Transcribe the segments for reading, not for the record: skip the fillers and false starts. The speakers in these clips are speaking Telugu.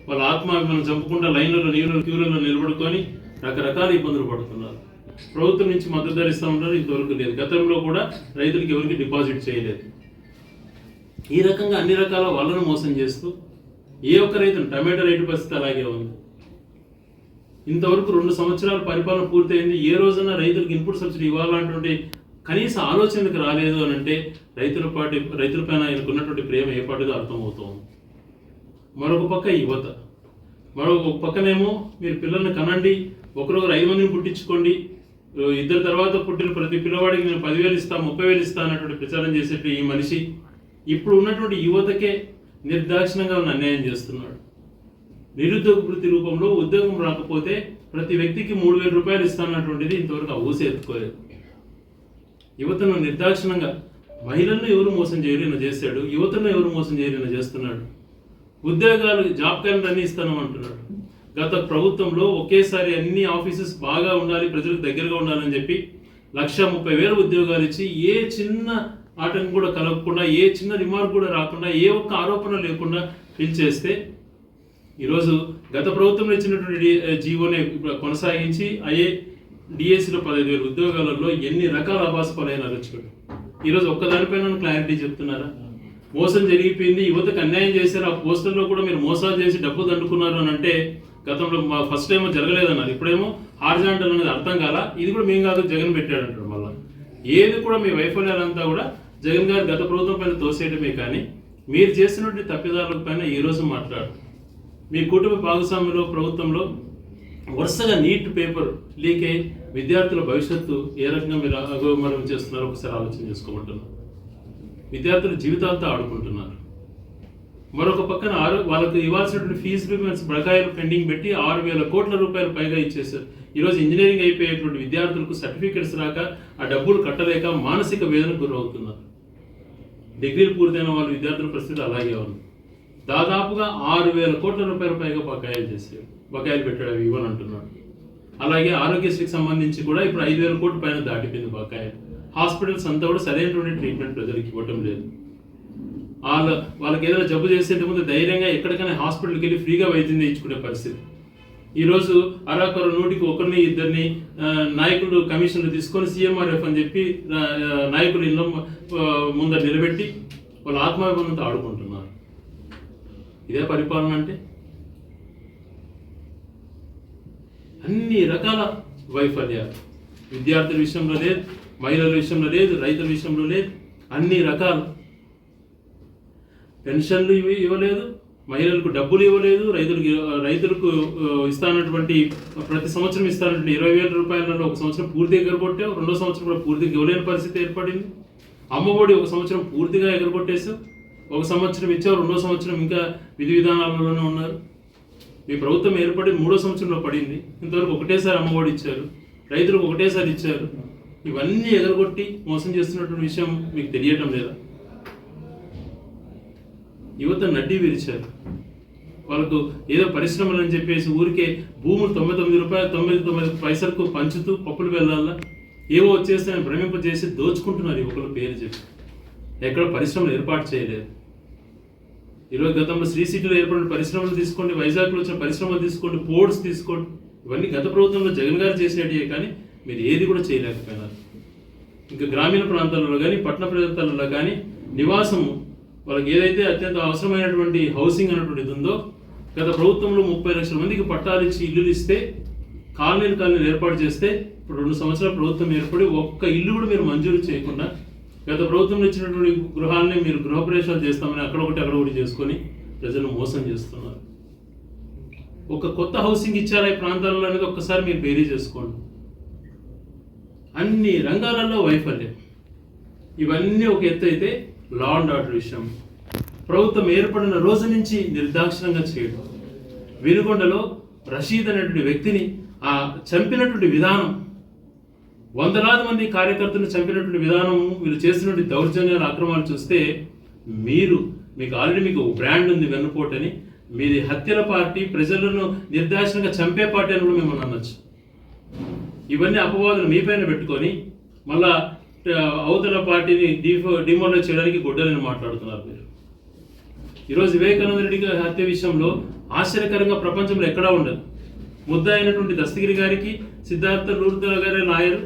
వాళ్ళ ఆత్మాభిమానం చంపకుండా లైన్లలో క్యూలలో నిలబడుకొని రకరకాల ఇబ్బందులు పడుతున్నారు. ప్రభుత్వం నుంచి మద్దతు ధర ఇస్తూ ఉంటారు, ఇంతవరకు లేదు. గతంలో కూడా రైతులకు ఎవరికి డిపాజిట్ చేయలేదు. ఈ రకంగా అన్ని రకాల వాళ్ళను మోసం చేస్తూ ఏ ఒక్క రైతును టమాటా రేటు పరిస్థితి అలాగే ఉంది. ఇంతవరకు 2 సంవత్సరాల పరిపాలన పూర్తయింది. ఏ రోజున రైతులకు ఇన్పుట్ సబ్సిడీ ఇవ్వాలన్నటువంటి కనీస ఆలోచనకు రాలేదు అని అంటే రైతులపైన ఆయనకున్నటువంటి ప్రేమ ఏ పాటుగా అర్థమవుతుంది. మరొక పక్క యువత, మరొక పక్కనేమో మీరు పిల్లల్ని కనండి, ఒకరొకరు 5 మందిని పుట్టించుకోండి, 2 తర్వాత పుట్టిన ప్రతి పిల్లవాడికి నేను 10,000 ఇస్తా 30,000 ఇస్తా అన్నటువంటి ప్రచారం చేసేట్టు ఈ మనిషి ఇప్పుడు ఉన్నటువంటి యువతకే నిర్దాక్షిణంగా ఉన్న అన్యాయం చేస్తున్నాడు. నిరుద్యోగ వృత్తి రూపంలో ఉద్యోగం రాకపోతే ప్రతి వ్యక్తికి 3,000 రూపాయలు ఇస్తానటువంటిది ఇంతవరకు ఊసే ఎత్తుకోలేదు. యువతను నిర్దాక్షిణంగా మహిళలను ఎవరు మోసం చేయలేన చేశాడు, యువతను ఎవరు మోసం చేయలేన చేస్తున్నాడు. ఉద్యోగాలు జాబ్ క్యాలెండర్ అన్ని ఇస్తాను అంటున్నాడు. గత ప్రభుత్వంలో ఒకేసారి అన్ని ఆఫీసెస్ బాగా ఉండాలి, ప్రజలకు దగ్గరగా ఉండాలని చెప్పి 1,30,000 ఉద్యోగాలు ఇచ్చి ఏ చిన్న ఆటంకం కూడా కలగకుండా, ఏ చిన్న రిమార్క్ కూడా రాకుండా, ఏ ఒక్క ఆరోపణ లేకుండా పిలిచేస్తే ఈరోజు గత ప్రభుత్వంలో ఇచ్చినటువంటి జీవోని కొనసాగించి అయ్యే డిఎస్సిలో 15,000 ఉద్యోగాలలో ఎన్ని రకాల ఆభాసపాలైన వచ్చాడు. ఈరోజు ఒక్కదానిపైన క్లారిటీ చెప్తున్నారా? మోసం జరిగిపోయింది, యువతకు అన్యాయం చేశారు, ఆ పోస్టర్లో కూడా మీరు మోసాలు చేసి డబ్బు దండుకున్నారు అని అంటే గతంలో ఫస్ట్ టైం జరగలేదన్నారు, ఇప్పుడేమో హారిజాంటల్ అనేది అర్థం కాల. ఇది కూడా మేము కాదు జగన్ పెట్టాడంటారు. మళ్ళీ ఏది కూడా మీ వైఫల్యాలంతా కూడా జగన్ గారు గత ప్రభుత్వం పైన తోసేయడమే కానీ మీరు చేసినటువంటి తప్పిదారుల పైన ఈ రోజు మాట్లాడు. మీ కుటుంబ భాగస్వామ్యంలో ప్రభుత్వంలో వరుసగా నీట్ పేపర్ లీక్ అయి విద్యార్థుల భవిష్యత్తు ఏ రకంగా మీరు అగోమరం చేస్తున్నారో ఒకసారి ఆలోచన చేసుకోమంటున్నారు. విద్యార్థుల జీవితాలతో ఆడుకుంటున్నారు. మరొక పక్కన వాళ్ళకు ఇవ్వాల్సినటువంటి ఫీజు పేమెంట్స్ బకాయిలు పెండింగ్ పెట్టి 6,000 కోట్ల రూపాయలు పైగా ఇచ్చేశారు. ఈరోజు ఇంజనీరింగ్ అయిపోయేటువంటి విద్యార్థులకు సర్టిఫికెట్స్ రాక ఆ డబ్బులు కట్టలేక మానసిక వేదనకు గురవుతున్నారు. డిగ్రీలు పూర్తయిన వాళ్ళ విద్యార్థుల పరిస్థితి అలాగే ఉంది. దాదాపుగా 6,000 కోట్ల రూపాయల పైగా బకాయిలు పెట్టాడు, అవి ఇవ్వనంటున్నాడు. అలాగే ఆరోగ్యశ్రీకి సంబంధించి కూడా ఇప్పుడు 5,000 కోట్ల పైన దాటిపోయింది బకాయిలు. హాస్పిటల్స్ అంతా కూడా సరైనటువంటి ట్రీట్మెంట్ ప్రజలకు ఇవ్వటం లేదు. వాళ్ళకి ఏదైనా జబ్బు చేసే ముందు ధైర్యంగా ఎక్కడికైనా హాస్పిటల్కి వెళ్ళి ఫ్రీగా వైద్యం చేయించుకునే పరిస్థితి. ఈరోజు అరాకొర 100కి 1-2 నాయకులు కమిషన్లు తీసుకొని సీఎంఆర్ఎఫ్ అని చెప్పి నాయకులు ఇళ్ళ ముందర నిలబెట్టి వాళ్ళ ఆత్మాభిమానంతో ఆడుకుంటున్నారు. ఇదే పరిపాలన అంటే? అన్ని రకాల వైఫల్యాలు విద్యార్థుల విషయంలో లేదు, మహిళల విషయంలో లేదు, రైతుల విషయంలో లేదు. అన్ని రకాలు పెన్షన్లు ఇవ్వలేదు, మహిళలకు డబ్బులు ఇవ్వలేదు, రైతులకు ఇస్తానటువంటి ప్రతి సంవత్సరం ఇస్తానటువంటి 20,000 రూపాయలలో ఒక సంవత్సరం పూర్తిగా ఎగరగొట్టావు, 2వ సంవత్సరం కూడా పూర్తిగా ఇవ్వలేని పరిస్థితి ఏర్పడింది. అమ్మఒడి ఒక సంవత్సరం పూర్తిగా ఎగరగొట్టేసావు, ఒక సంవత్సరం ఇచ్చావు, 2వ సంవత్సరం ఇంకా విధి విధానాలలోనే ఉన్నారు. మీ ప్రభుత్వం ఏర్పడి 3వ సంవత్సరంలో పడింది, ఇంతవరకు ఒకటేసారి అమ్మఒడి ఇచ్చారు, రైతులకు ఒకటేసారి ఇచ్చారు. ఇవన్నీ ఎగరగొట్టి మోసం చేస్తున్నటువంటి విషయం మీకు తెలియటం లేదా? యువత నడ్డి విరిచారు. వాళ్ళకు ఏదో పరిశ్రమలు అని చెప్పేసి ఊరికే భూములు 99 పైసలకు పంచుతూ పప్పులు వెళ్ళాలా ఏవో వచ్చేస్తాయని భ్రమింపజేసి దోచుకుంటున్నారు యువకుల పేరు చెప్పి. ఎక్కడ పరిశ్రమలు ఏర్పాటు చేయలేదు. ఈరోజు గతంలో శ్రీ సిటీలో ఏర్పడిన పరిశ్రమలు తీసుకోండి, వైజాగ్లో వచ్చిన పరిశ్రమలు తీసుకోండి, పోర్ట్స్ తీసుకోండి, ఇవన్నీ గత ప్రభుత్వంలో జగన్ గారు చేసేటివే కానీ మీరు ఏది కూడా చేయలేకపోయినారు. ఇంకా గ్రామీణ ప్రాంతాలలో కానీ పట్టణ ప్రాంతాలలో కానీ నివాసము వాళ్ళకి ఏదైతే అత్యంత అవసరమైనటువంటి హౌసింగ్ అనేటువంటిది ఉందో గత ప్రభుత్వంలో 30 లక్షల మందికి పట్టాలు ఇచ్చి ఇల్లులు ఇస్తే కాలనీలు ఏర్పాటు చేస్తే ఇప్పుడు 2 సంవత్సరాల ప్రభుత్వం ఏర్పడి ఒక్క ఇల్లు కూడా మీరు మంజూరు చేయకుండా గత ప్రభుత్వంలో ఇచ్చినటువంటి గృహాలని మీరు గృహప్రవేశాలు చేస్తామని అక్కడ ఒకటి చేసుకొని ప్రజలను మోసం చేస్తున్నారు. ఒక కొత్త హౌసింగ్ ఇచ్చారా ఈ ప్రాంతాలలో అనేది ఒక్కసారి మీరు బేరీ చేసుకోండి. అన్ని రంగాలలో వైఫల్యం. ఇవన్నీ ఒక ఎత్తు అయితే లా అండ్ ఆర్డర్ విషయం ప్రభుత్వం ఏర్పడిన రోజు నుంచి నిర్దాక్షిణంగా చేయడం. వినుకొండలో రషీద్ అనేటువంటి వ్యక్తిని చంపినటువంటి విధానం, వందలాది మంది కార్యకర్తలను చంపినటువంటి విధానం, వీళ్ళు చేసినటువంటి దౌర్జన్యాలు అక్రమాలు చూస్తే మీకు ఆల్రెడీ మీకు బ్రాండ్ ఉంది వెన్నుపోటని, మీది హత్యల పార్టీ, ప్రజలను నిర్దాక్షిణంగా చంపే పార్టీ అని కూడా మిమ్మల్ని అనొచ్చు. ఇవన్నీ అపవాదులు మీ పైన పెట్టుకొని మళ్ళా అవతల పార్టీని డిమోరలైజ్ చేయడానికి గొడ్డలని మాట్లాడుతున్నారు మీరు. ఈరోజు వివేకానంద రెడ్డి గారి హత్య విషయంలో ఆశ్చర్యకరంగా ప్రపంచంలో ఎక్కడా ఉండదు. ముద్ద అయినటువంటి దస్తగిరి గారికి సిద్ధార్థ లూథ్రా గారి లాయరు,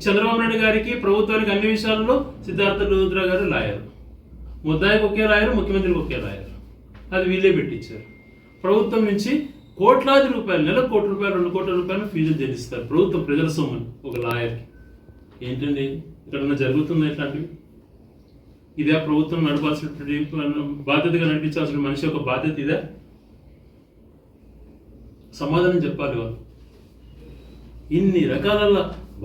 చంద్రబాబు నాయుడు గారికి ప్రభుత్వానికి అన్ని విషయాల్లో సిద్ధార్థ లూథ్రా గారు లాయరు. ముద్దాయికి ఒకే లాయరు, ముఖ్యమంత్రికి ఒకే లాయరు. అది వీళ్ళే పెట్టించారు. ప్రభుత్వం నుంచి కోట్లాది రూపాయలు, నెలకు ₹1 కోటి, ₹2 కోట్ల ఫీజులు చెల్లిస్తారు ప్రభుత్వం, ప్రజల సొమ్మని ఒక లాయర్కి. ఏంటండి ఇక్కడ జరుగుతుంది ఇట్లాంటివి? ఇదే ప్రభుత్వం నడపాల్సినటువంటి బాధ్యతగా నడిపించాల్సిన మనిషి యొక్క బాధ్యత ఇదే? సమాధానం చెప్పాలి వాళ్ళు. ఇన్ని రకాల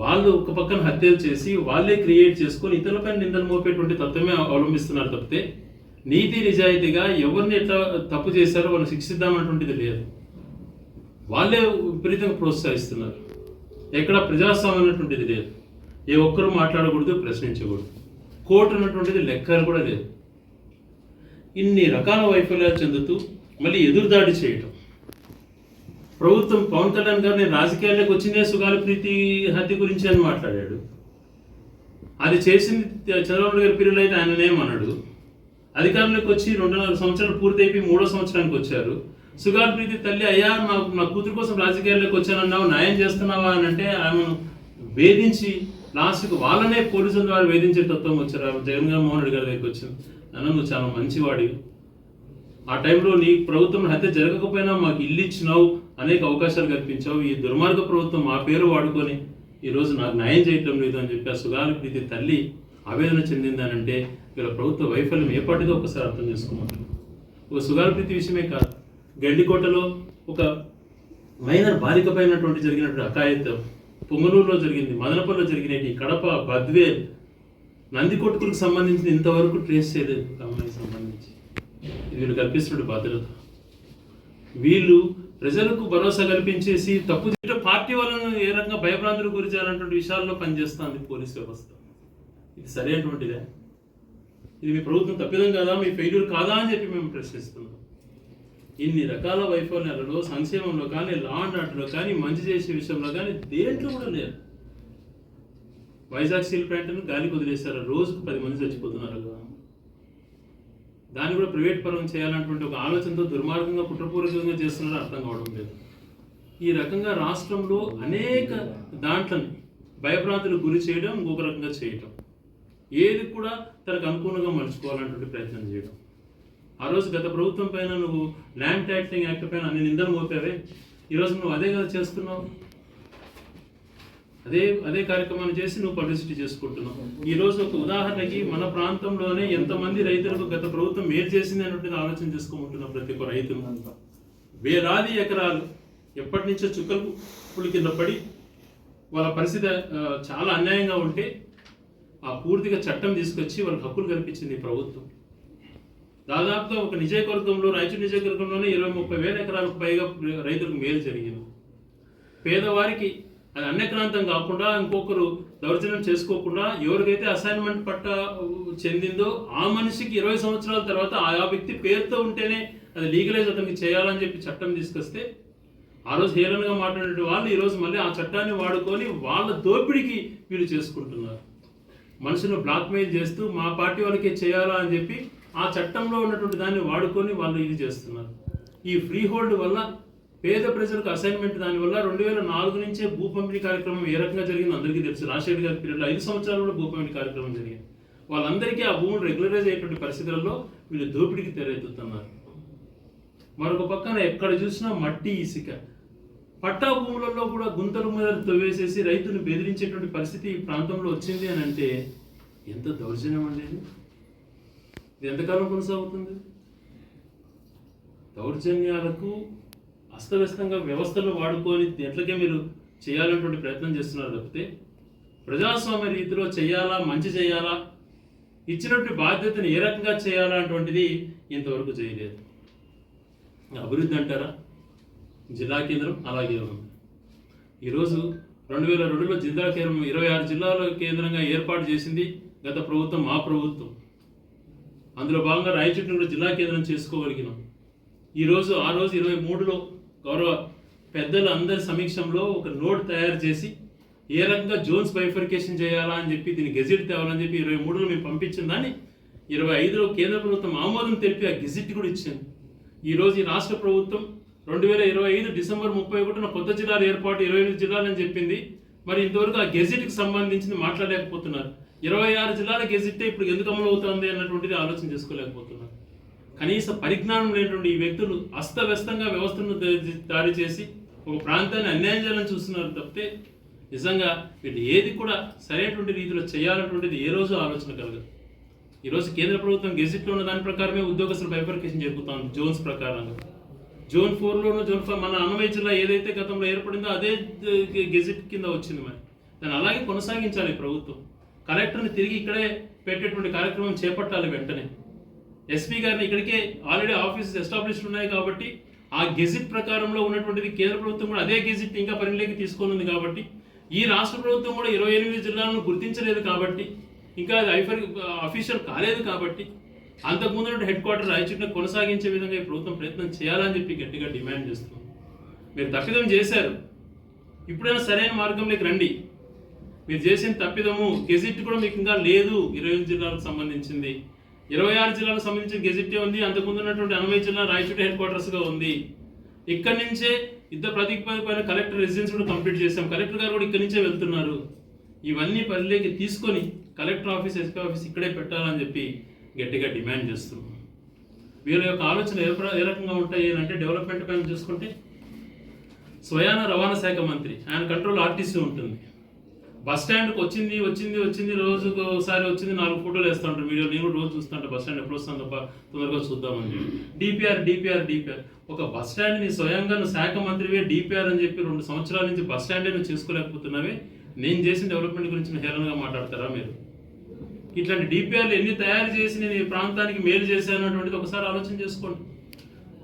వాళ్ళు ఒక పక్కన హత్యలు చేసి వాళ్ళే క్రియేట్ చేసుకొని ఇతరులపై నిందలు మోపేటువంటి తత్వమే అవలంబిస్తున్నారు తప్పితే నీతి నిజాయితీగా ఎవరిని ఎట్లా తప్పు చేశారో వాళ్ళు శిక్షిద్దామన్నటువంటిది లేదు. వాళ్ళే విపరీతంగా ప్రోత్సహిస్తున్నారు. ఎక్కడ ప్రజాస్వామ్యం అన్నటువంటిది లేదు. ఏ ఒక్కరు మాట్లాడకూడదు, ప్రశ్నించకూడదు. కోర్టు అన్నటువంటిది లెక్కలు కూడా లేదు. ఇన్ని రకాల వైఫల్యాలు చెందుతూ మళ్ళీ ఎదురుదాడి చేయటం. ప్రభుత్వం పవన్ కళ్యాణ్ గారు నేను రాజకీయాల్లోకి వచ్చిందే సుగాలి ప్రీతి హత్య గురించి అని మాట్లాడాడు. అది చేసింది చంద్రబాబు గారి పీరియడ్ అయితే ఆయననేమన్నాడు. అధికారంలోకి వచ్చి 2.5 సంవత్సరాలు పూర్తి అయిపోయి 3వ సంవత్సరానికి వచ్చారు. సుగాలి ప్రీతి తల్లి, అయ్యా నా కూతురు కోసం రాజకీయాల్లోకి వచ్చానన్నావు, న్యాయం చేస్తున్నావా అని అంటే ఆమెను వేధించి లాస్ట్కి వాళ్ళనే పోలీసుల ద్వారా వేధించే తత్వం వచ్చారు. జగన్మోహన్ రెడ్డి గారి దగ్గరికి వచ్చింది. అన్న నువ్వు చాలా మంచివాడివి, ఆ టైంలో నీ ప్రభుత్వం హత్య జరగకపోయినా మాకు ఇల్లు ఇచ్చినావు, అనేక అవకాశాలు కల్పించావు. ఈ దుర్మార్గ ప్రభుత్వం మా పేరు వాడుకొని ఈరోజు నాకు న్యాయం చేయటం లేదు అని చెప్పి ఆ సుగాలి ప్రీతి తల్లి ఆవేదన చెందిందనంటే వీళ్ళ ప్రభుత్వ వైఫల్యం ఏ పాటిదో ఒకసారి అర్థం చేసుకోమంటారు. ఒక సుగాలి ప్రీతి విషయమే కాదు, గండికోటలో ఒక మైనర్ బాలిక పైనటువంటి జరిగినటువంటి అకాయత్తం, పొంగనూరులో జరిగింది, మదనపల్లిలో జరిగినవి, కడప, బద్వేల్, నందికొట్కులకు సంబంధించిన ఇంతవరకు ట్రేస్ చేయలేదు. అమ్మాయికి సంబంధించి వీళ్ళు కల్పిస్తున్న భద్రత. వీళ్ళు ప్రజలకు భరోసా కల్పించేసి తప్పు చేయడం, పార్టీ వాళ్ళను ఏ రకంగా భయభ్రాంతులకు గురి చేయాలన్నటువంటి విషయాల్లో పనిచేస్తుంది పోలీస్ వ్యవస్థ. ఇది సరైనటువంటిదే? ఇది మీ ప్రభుత్వం తప్పిదం కాదా, మీ ఫెయిల్యూర్ కాదా అని చెప్పి మేము ప్రశ్నిస్తున్నాం. ఇన్ని రకాల వైఫల్యాలలో సంక్షేమంలో కానీ, లా అండ్ ఆర్డర్లో కానీ, మంచి చేసే విషయంలో కానీ దేంట్లో కూడా లేదు. వైజాగ్ స్టీల్ ప్లాంట్ను గాలికి వదిలేశారు, రోజుకు 10 మంది చచ్చిపోతున్నారు కదా. దాన్ని కూడా ప్రైవేట్ పరం చేయాలన్నటువంటి ఒక ఆలోచనతో దుర్మార్గంగా కుట్రపూర్వకంగా చేస్తున్నారో అర్థం కావడం లేదు. ఈ రకంగా రాష్ట్రంలో అనేక దాంట్లని భయభ్రాంతులకు గురి చేయడం, ఇంకొక రకంగా చేయటం, ఏది కూడా తనకు అనుకూలంగా మలుచుకోవాలన్నటువంటి ప్రయత్నం చేయడం. ఆ రోజు గత ప్రభుత్వం పైన నువ్వు ల్యాండ్ టైటిలింగ్ యాక్ట్ పైన అన్ని నిందలు మోపావే, ఈరోజు నువ్వు అదే కదా చేస్తున్నావు. అదే కార్యక్రమాన్ని చేసి నువ్వు పబ్లిసిటీ చేసుకుంటున్నావు. ఈరోజు ఒక ఉదాహరణకి మన ప్రాంతంలోనే ఎంతమంది రైతులకు గత ప్రభుత్వం మేలు చేసింది అనేటువంటి ఆలోచన చేసుకోమంటున్నాం. ప్రతి ఒక్క రైతులు వేలాది ఎకరాలు ఎప్పటి నుంచో చుక్కలు కింద పడి వాళ్ళ పరిస్థితి చాలా అన్యాయంగా ఉంటే ఆ పూర్తిగా చట్టం తీసుకొచ్చి వాళ్ళకి హక్కులు కల్పించింది ప్రభుత్వం. దాదాపుగా ఒక నియోజకవర్గంలో, రాయచూరు నియోజకవర్గంలోనే 20-30 వేల ఎకరాలకు పైగా రైతులకు మేలు జరిగింది. పేదవారికి అది అన్యక్రాంతం కాకుండా, ఇంకొకరు దౌర్జన్యం చేసుకోకుండా, ఎవరికైతే అసైన్మెంట్ పట్ట చెందిందో ఆ మనిషికి 20 సంవత్సరాల తర్వాత ఆ వ్యక్తి పేరుతో ఉంటేనే అది లీగలైజ్ అతనికి చేయాలని చెప్పి చట్టం తీసుకొస్తే ఆ రోజు హేళనగా మాట్లాడే వాళ్ళు ఈరోజు మళ్ళీ ఆ చట్టాన్ని వాడుకొని వాళ్ళ దోపిడీకి వీళ్ళు చేసుకుంటున్నారు. మనుషులను బ్లాక్మెయిల్ చేస్తూ మా పార్టీ వాళ్ళకే చేయాలా అని చెప్పి ఆ చట్టంలో ఉన్నటువంటి దాన్ని వాడుకొని వాళ్ళు ఇది చేస్తున్నారు. ఈ ఫ్రీ హోల్డ్ వల్ల పేద ప్రజలకు అసైన్మెంట్, దానివల్ల 2004 నుంచే భూ పంపిణీ కార్యక్రమం ఏ రకంగా జరిగిందో అందరికీ తెలుసు. రాజశేఖర్ గారి పీరియడ్లో 5 సంవత్సరాలు కూడా భూ పంపిణీ కార్యక్రమం జరిగింది. వాళ్ళందరికీ ఆ భూములు రెగ్యులరైజ్ అయ్యేటువంటి పరిస్థితులలో వీళ్ళు దోపిడీకి తెరెత్తుతున్నారు. మరొక పక్కన ఎక్కడ చూసినా మట్టి, ఇసుక, పట్టా భూములలో కూడా గుంతలు మీద తవ్వేసేసి రైతును బెదిరించేటువంటి పరిస్థితి ఈ ప్రాంతంలో వచ్చింది అని అంటే ఎంత దౌర్జన్యం అనేది! ఇది ఎంతకాలం కొనసాగుతుంది? దౌర్జన్యాలకు అస్తవ్యస్తంగా వ్యవస్థలు వాడుకొని ఎట్లకే మీరు చేయాలన్నటువంటి ప్రయత్నం చేస్తున్నారు తప్పితే ప్రజాస్వామ్య రీతిలో చేయాలా, మంచి చేయాలా, ఇచ్చినటువంటి బాధ్యతను ఏ రకంగా చేయాలా అటువంటిది ఇంతవరకు చేయలేదు. అభివృద్ధి అంటారా? జిల్లా కేంద్రం అలాగే ఉంది. ఈరోజు 2002లో జిల్లా కేంద్రం 26 జిల్లాల కేంద్రంగా ఏర్పాటు చేసింది గత ప్రభుత్వం, మా ప్రభుత్వం. అందులో భాగంగా రాయచూరును కూడా జిల్లా కేంద్రం చేసుకోగలిగినాం. ఈరోజు ఆ రోజు 23లో గౌరవ పెద్దల అందరి సమీక్షంలో ఒక నోట్ తయారు చేసి ఏ రకంగా జోన్స్ బైఫర్కేషన్ చేయాలా అని చెప్పి దీన్ని గెజిట్ తేవాలని చెప్పి 23లో మేము పంపించిన దాన్ని 25లో కేంద్ర ప్రభుత్వం ఆమోదం తెలిపి ఆ గెజిట్ కూడా ఇచ్చింది. ఈరోజు ఈ రాష్ట్ర ప్రభుత్వం 2025 డిసెంబర్ 31న కొత్త జిల్లాల ఏర్పాటు 28 జిల్లాలని చెప్పింది. మరి ఇంతవరకు ఆ గెజిట్కి సంబంధించింది మాట్లాడలేకపోతున్నారు. 26 జిల్లాల గెజిట్ ఇప్పుడు ఎందుకు అమలు అవుతుంది అన్నటువంటిది ఆలోచన చేసుకోలేకపోతున్నారు. కనీస పరిజ్ఞానం లేనటువంటి ఈ వ్యక్తులు అస్తవ్యస్తంగా వ్యవస్థను దారి చేసి ఒక ప్రాంతాన్ని అన్యాయం చేయాలని చూస్తున్నారు తప్పితే నిజంగా వీళ్ళు ఏది కూడా సరైనటువంటి రీతిలో చేయాలన్నటువంటిది ఏ రోజు ఆలోచన కలగదు. ఈరోజు కేంద్ర ప్రభుత్వం గెజిట్లో ఉన్న దాని ప్రకారమే ఉద్యోగస్తుల బైఫర్కేషన్ జరుగుతాం జోన్స్ ప్రకారంగా. జోన్ 4లోనూ జోన్ 5 మన అన్నమయ్య జిల్లా ఏదైతే గతంలో ఏర్పడిందో అదే గెజిట్ కింద వచ్చింది. మరి దాన్ని అలాగే కొనసాగించాలి ప్రభుత్వం. కలెక్టర్ని తిరిగి ఇక్కడే పెట్టేటువంటి కార్యక్రమం చేపట్టాలి వెంటనే. ఎస్పీ గారిని ఇక్కడికే ఆల్రెడీ ఆఫీసెస్ ఎస్టాబ్లిష్డ్ ఉన్నాయి కాబట్టి ఆ గెజిట్ ప్రకారంలో ఉన్నటువంటిది కేంద్ర ప్రభుత్వం కూడా అదే గెజిట్ ఇంకా పరిగణలోకి తీసుకొని కాబట్టి ఈ రాష్ట్ర ప్రభుత్వం కూడా 28 జిల్లాలను గుర్తించలేదు కాబట్టి ఇంకా అది అఫీషియల్ కాలేదు కాబట్టి అంతకుముందు హెడ్ క్వార్టర్ రాయచూటిని కొనసాగించే విధంగా ఈ ప్రభుత్వం ప్రయత్నం చేయాలని చెప్పి గట్టిగా డిమాండ్ చేస్తున్నాం. మీరు తప్పిదం చేశారు, ఇప్పుడైనా సరైన మార్గంలోకి రండి. మీరు చేసిన తప్పిదము గెజిట్ కూడా మీకు ఇంకా లేదు. 28 జిల్లాలకు సంబంధించింది 26 జిల్లాలకు సంబంధించిన గెజిటే ఉంది. అంతకుముందు ఉన్నటువంటి అన్నమయ్య జిల్లా రాయచూటి హెడ్ క్వార్టర్స్గా ఉంది. ఇక్కడి నుంచే యుద్ధ ప్రతిపాదన కలెక్టర్ రెసిడెన్స్ కూడా కంప్లీట్ చేశాం. కలెక్టర్ గారు కూడా ఇక్కడి నుంచే వెళ్తున్నారు. ఇవన్నీ పరిధిలోకి తీసుకొని కలెక్టర్ ఆఫీస్ ఎస్పీ ఆఫీస్ ఇక్కడే పెట్టాలని చెప్పి గట్టిగా డిమాండ్ చేస్తున్నాం. వీళ్ళ యొక్క ఆలోచన ఏ రకంగా ఉంటాయి అంటే డెవలప్మెంట్ పైన చూసుకుంటే స్వయాన రవాణా శాఖ మంత్రి ఆయన కంట్రోల్ ఆర్టీసీ ఉంటుంది. బస్ స్టాండ్కి వచ్చింది రోజుకు ఒకసారి వచ్చింది 4 ఫోటోలు వేస్తూ ఉంటారు వీడియో. నేను రోజు చూస్తుంటా బస్ స్టాండ్ ఎప్పుడు వస్తాను తప్ప తొందరగా చూద్దామని. డిపిఆర్ ఒక బస్ స్టాండ్ని స్వయంగా నువ్వు శాఖ మంత్రివే డిపిఆర్ అని చెప్పి 2 సంవత్సరాల నుంచి బస్ స్టాండే నువ్వు చేసుకోలేకపోతున్నావే. నేను చేసిన డెవలప్మెంట్ గురించి హేళనగా మాట్లాడతారా మీరు? ఇట్లాంటి డిపిఆర్లు ఎన్ని తయారు చేసి నేను ఈ ప్రాంతానికి మేలు చేశాను అటువంటిది ఒకసారి ఆలోచన చేసుకోండి.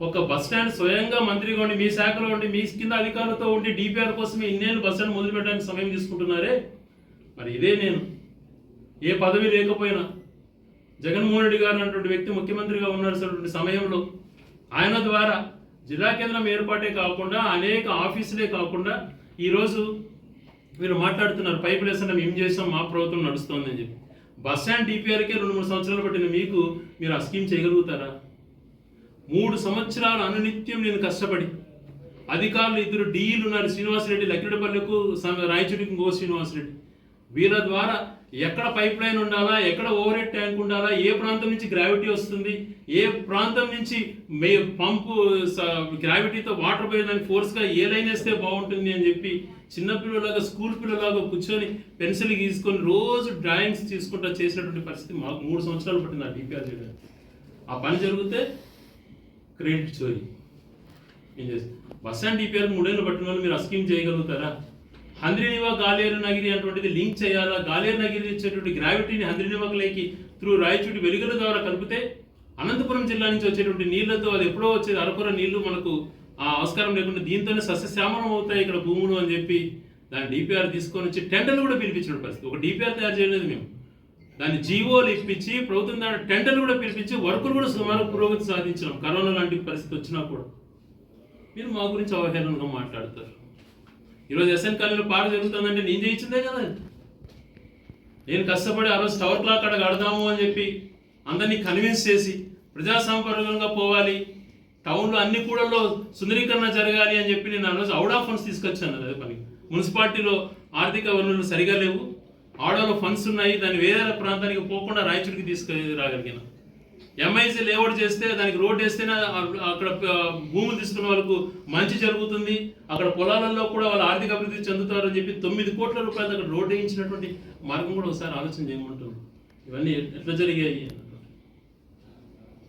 ఒక బస్ స్టాండ్ స్వయంగా మంత్రిగా ఉండి మీ శాఖలో ఉండి మీ కింద అధికారులతో ఉండి డిపిఆర్ కోసమే ఇన్నేళ్ళు బస్ స్టాండ్ మొదలు పెట్టడానికి సమయం తీసుకుంటున్నారే. మరి ఇదే నేను ఏ పదవి లేకపోయినా జగన్మోహన్ రెడ్డి గారు అన్నటువంటి వ్యక్తి ముఖ్యమంత్రిగా ఉన్నటువంటి సమయంలో ఆయన ద్వారా జిల్లా కేంద్రం ఏర్పాటే కాకుండా అనేక ఆఫీసులే కాకుండా ఈరోజు మీరు మాట్లాడుతున్నారు పైపులు వేసిన మేము చేసాం మా ప్రభుత్వం నడుస్తోందని చెప్పి. బస్ స్టాండ్ డిపిఆర్కే 2-3 సంవత్సరాలు పట్టిన మీరు ఆ స్కీమ్ చేయగలుగుతారా? 3 సంవత్సరాలు అనునిత్యం నేను కష్టపడి అధికారులు 2 డీఈలు ఉన్నారు, శ్రీనివాసరెడ్డి లక్కిడిపల్లెకు రాయచూటికి ఇంకో శ్రీనివాసరెడ్డి. వీళ్ళ ద్వారా ఎక్కడ పైప్ లైన్ ఉండాలా, ఎక్కడ ఓవర్ హెడ్ ట్యాంక్ ఉండాలా, ఏ ప్రాంతం నుంచి గ్రావిటీ వస్తుంది, ఏ ప్రాంతం నుంచి పంపు గ్రావిటీతో వాటర్ పోయేదానికి ఫోర్స్గా ఏ లైన్ వేస్తే బాగుంటుంది అని చెప్పి చిన్నపిల్లలాగా స్కూల్ పిల్లలాగా కూర్చొని పెన్సిల్ గీసుకొని రోజు డ్రాయింగ్స్ తీసుకుంటా చేసినటువంటి పరిస్థితి మాకు 3 సంవత్సరాలు పట్టింది ఆ డిపిఆర్ చేయడానికి. ఆ పని జరిగితే క్రెడిట్ చోరీ. బస్ స్టాండ్ డిపిఆర్ 3 ఏళ్ళు పట్టిన వాళ్ళు మీరు ఆ స్కీమ్ చేయగలుగుతారా? హంద్రీనివా గాలేరు నగిరి అటువంటిది లింక్ చేయాలా? గాలేరు నగిరి ఇచ్చేటువంటి గ్రావిటీని హంద్రీనివాకి త్రూ రాయచూటి వెలుగుల ద్వారా కలిపితే అనంతపురం జిల్లా నుంచి వచ్చేటువంటి నీళ్లతో అది ఎప్పుడో వచ్చేది అరకొర నీళ్లు మనకు ఆ ఆస్కారం లేకుండా దీంతోనే సస్యశ్యామలం అవుతాయి ఇక్కడ భూములు అని చెప్పి దాన్ని డిపిఆర్ తీసుకొని వచ్చి టెండర్లు కూడా పిలిపించిన పరిస్థితి. ఒక డిపిఆర్ తయారు చేయలేదు మేము, దాన్ని జీవోలు ఇప్పించి ప్రభుత్వం దాని టెండర్లు కూడా పిలిపించి వర్కులు కూడా సుమారు పురోగతి సాధించినాం. కరోనా లాంటి పరిస్థితి వచ్చినా కూడా మీరు మా గురించి అవహేళనగా మాట్లాడతారు. ఈరోజు ఎస్ఎన్ కాలనీలో పార్క్ జరుగుతుందంటే నేను చేయించిందే కదా. నేను కష్టపడి ఆ రోజు టవర్ క్లాక్ అక్కడ కడదాము అని చెప్పి అందరినీ కన్విన్స్ చేసి ప్రజాసంపర్కంగా పోవాలి, టౌన్లో అన్ని కూడల్లో సుందరీకరణ జరగాలి అని చెప్పి నేను ఆ రోజు అవుట్ ఆఫ్ ఫండ్స్ తీసుకొచ్చాను. అదే పని మున్సిపాలిటీలో ఆర్థిక వనరులు సరిగా లేవు, ఆడోలో ఫండ్స్ ఉన్నాయి, దాన్ని వేరే ప్రాంతానికి పోకుండా రాయచూడికి తీసుకురాగలిగిన. ఎంఐసీ లేఅవుట్ చేస్తే దానికి రోడ్ వేస్తేనే అక్కడ భూములు తీసుకున్న వాళ్ళకు మంచి జరుగుతుంది, అక్కడ పొలాలలో కూడా వాళ్ళు ఆర్థిక అభివృద్ధి చెందుతారు అని చెప్పి 9 కోట్ల రూపాయలు అక్కడ రోడ్ వేయించినటువంటి మార్గం కూడా ఒకసారి ఆలోచన చేయమంటున్నాం. ఇవన్నీ ఎట్లా జరిగాయి?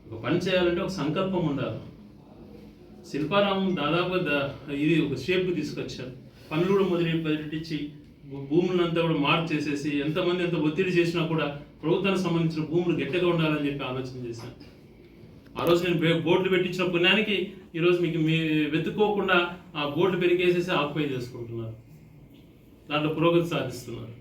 ఒక పని చేయాలంటే ఒక సంకల్పం ఉండాలి. శిల్పారామం దాదాపు ఇది ఒక షేప్కి తీసుకొచ్చారు. పనులు కూడా మొదలెట్టించి భూములంతా కూడా మార్క్ చేసేసి ఎంతమంది ఎంత ఒత్తిడి చేసినా కూడా ప్రభుత్వానికి సంబంధించిన భూములు గట్టిగా ఉండాలని చెప్పి ఆలోచన చేశాను. ఆ రోజు నేను బోర్డులు పెట్టించిన పుణ్యానికి ఈరోజు మీకు వెతుక్కోకుండా ఆ బోర్డులు పెరిగేసేసి ఆక్యుపై చేసుకుంటున్నారు, దాంట్లో పురోగతి సాధిస్తున్నారు.